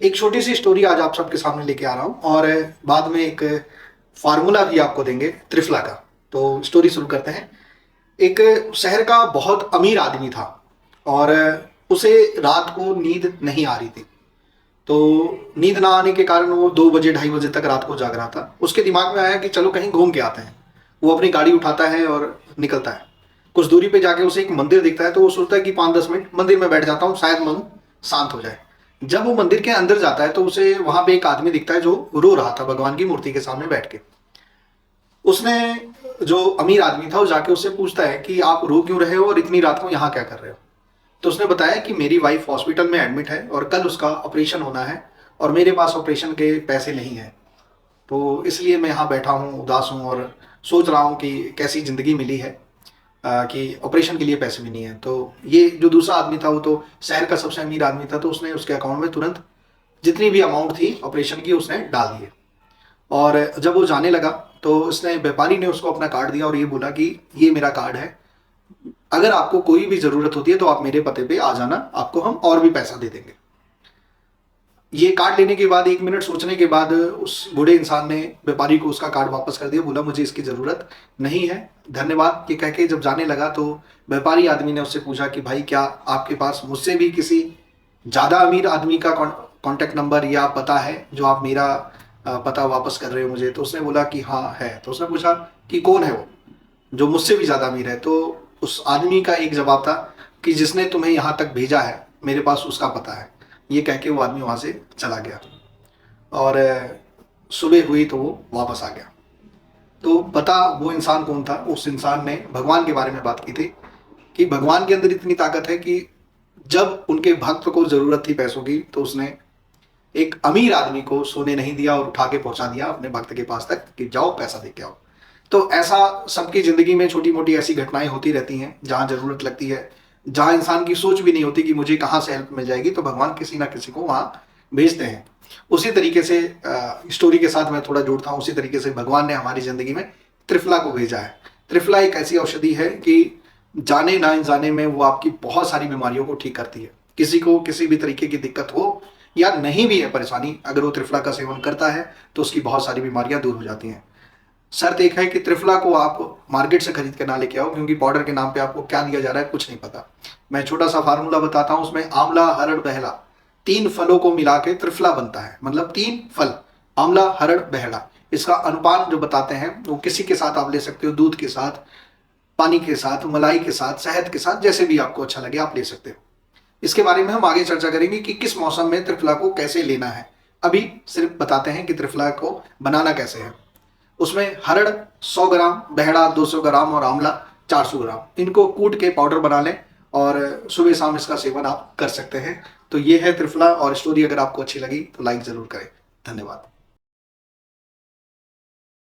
एक छोटी सी स्टोरी आज आप सबके सामने लेके आ रहा हूँ और बाद में एक फार्मूला भी आपको देंगे त्रिफला का। तो स्टोरी शुरू करते हैं। एक शहर का बहुत अमीर आदमी था और उसे रात को नींद नहीं आ रही थी। तो नींद ना आने के कारण वो 2 बजे 2:30 बजे तक रात को जाग रहा था। उसके दिमाग में आया कि चलो कहीं घूम के आते हैं। वो अपनी गाड़ी उठाता है और निकलता है। कुछ दूरी पे जाके उसे एक मंदिर दिखता है, तो वो सोचता है कि 5-10 मिनट मंदिर में बैठ जाता हूँ, शायद मन शांत हो जाए। जब वो मंदिर के अंदर जाता है तो उसे वहां पे एक आदमी दिखता है जो रो रहा था भगवान की मूर्ति के सामने बैठ के। उसने, जो अमीर आदमी था, वो जाके उससे पूछता है कि आप रो क्यों रहे हो और इतनी रात को यहाँ क्या कर रहे हो। तो उसने बताया कि मेरी वाइफ हॉस्पिटल में एडमिट है और कल उसका ऑपरेशन होना है और मेरे पास ऑपरेशन के पैसे नहीं हैं। तो इसलिए मैं यहाँ बैठा हूँ, उदास हूँ और सोच रहा हूँ कि कैसी ज़िंदगी मिली है कि ऑपरेशन के लिए पैसे भी नहीं है। तो ये जो दूसरा आदमी था वो तो शहर का सबसे अमीर आदमी था, तो उसने उसके अकाउंट में तुरंत जितनी भी अमाउंट थी ऑपरेशन की उसने डाल दिए। और जब वो जाने लगा तो उसने, व्यापारी ने उसको अपना कार्ड दिया और ये बोला कि ये मेरा कार्ड है, अगर आपको कोई भी ज़रूरत होती है तो आप मेरे पते पे आ जाना, आपको हम और भी पैसा दे देंगे। ये कार्ड लेने के बाद 1 मिनट सोचने के बाद उस बूढ़े इंसान ने व्यापारी को उसका कार्ड वापस कर दिया। बोला मुझे इसकी ज़रूरत नहीं है, धन्यवाद। ये कह के जब जाने लगा तो व्यापारी आदमी ने उससे पूछा कि भाई क्या आपके पास मुझसे भी किसी ज़्यादा अमीर आदमी का कॉन्टैक्ट नंबर या पता है जो आप मेरा पता वापस कर रहे हो मुझे। तो उसने बोला कि हाँ है। तो उसने पूछा कि कौन है वो जो मुझसे भी ज़्यादा अमीर है। तो उस आदमी का एक जवाब था कि जिसने तुम्हें यहाँ तक भेजा है मेरे पास उसका पता है। ये कह के वो आदमी वहाँ से चला गया और सुबह हुई तो वो वापस आ गया। तो पता वो इंसान कौन था? उस इंसान ने भगवान के बारे में बात की थी कि भगवान के अंदर इतनी ताकत है कि जब उनके भक्त को ज़रूरत थी पैसों की तो उसने एक अमीर आदमी को सोने नहीं दिया और उठा के पहुंचा दिया अपने भक्त के पास तक कि जाओ पैसा दे के आओ। तो ऐसा सबकी ज़िंदगी में छोटी मोटी ऐसी घटनाएं होती रहती हैं जहाँ ज़रूरत लगती है, जहाँ इंसान की सोच भी नहीं होती कि मुझे कहाँ से हेल्प मिल जाएगी, तो भगवान किसी ना किसी को वहाँ भेजते हैं। उसी तरीके से स्टोरी के साथ मैं थोड़ा जोड़ता हूँ, उसी तरीके से भगवान ने हमारी ज़िंदगी में त्रिफला को भेजा है। त्रिफला एक ऐसी औषधि है कि जाने ना जाने में वो आपकी बहुत सारी बीमारियों को ठीक करती है। किसी को किसी भी तरीके की दिक्कत हो या नहीं भी है परेशानी, अगर वो त्रिफला का सेवन करता है तो उसकी बहुत सारी बीमारियां दूर हो जाती हैं। शर्त एक है कि त्रिफला को आप मार्केट से खरीद के ना लेके आओ, क्योंकि पाउडर के नाम पे आपको क्या दिया जा रहा है कुछ नहीं पता। मैं छोटा सा फार्मूला बताता हूँ, उसमें आंवला हरड़ बहड़ा 3 फलों को मिला के त्रिफला बनता है। मतलब 3 फल, आंवला हरड़ बहड़ा, इसका अनुपान जो बताते हैं वो किसी के साथ आप ले सकते हो, दूध के साथ, पानी के साथ, मलाई के साथ, शहद के साथ, जैसे भी आपको अच्छा लगे आप ले सकते हो। इसके बारे में हम आगे चर्चा करेंगे कि किस मौसम में त्रिफला को कैसे लेना है। अभी सिर्फ बताते हैं कि त्रिफला को बनाना कैसे है। उसमें हरड़ 100 ग्राम, बहड़ा 200 ग्राम और आंवला 400 ग्राम, इनको कूट के पाउडर बना लें और सुबह शाम इसका सेवन आप कर सकते हैं। तो ये है त्रिफला। और स्टोरी अगर आपको अच्छी लगी तो लाइक ज़रूर करें। धन्यवाद।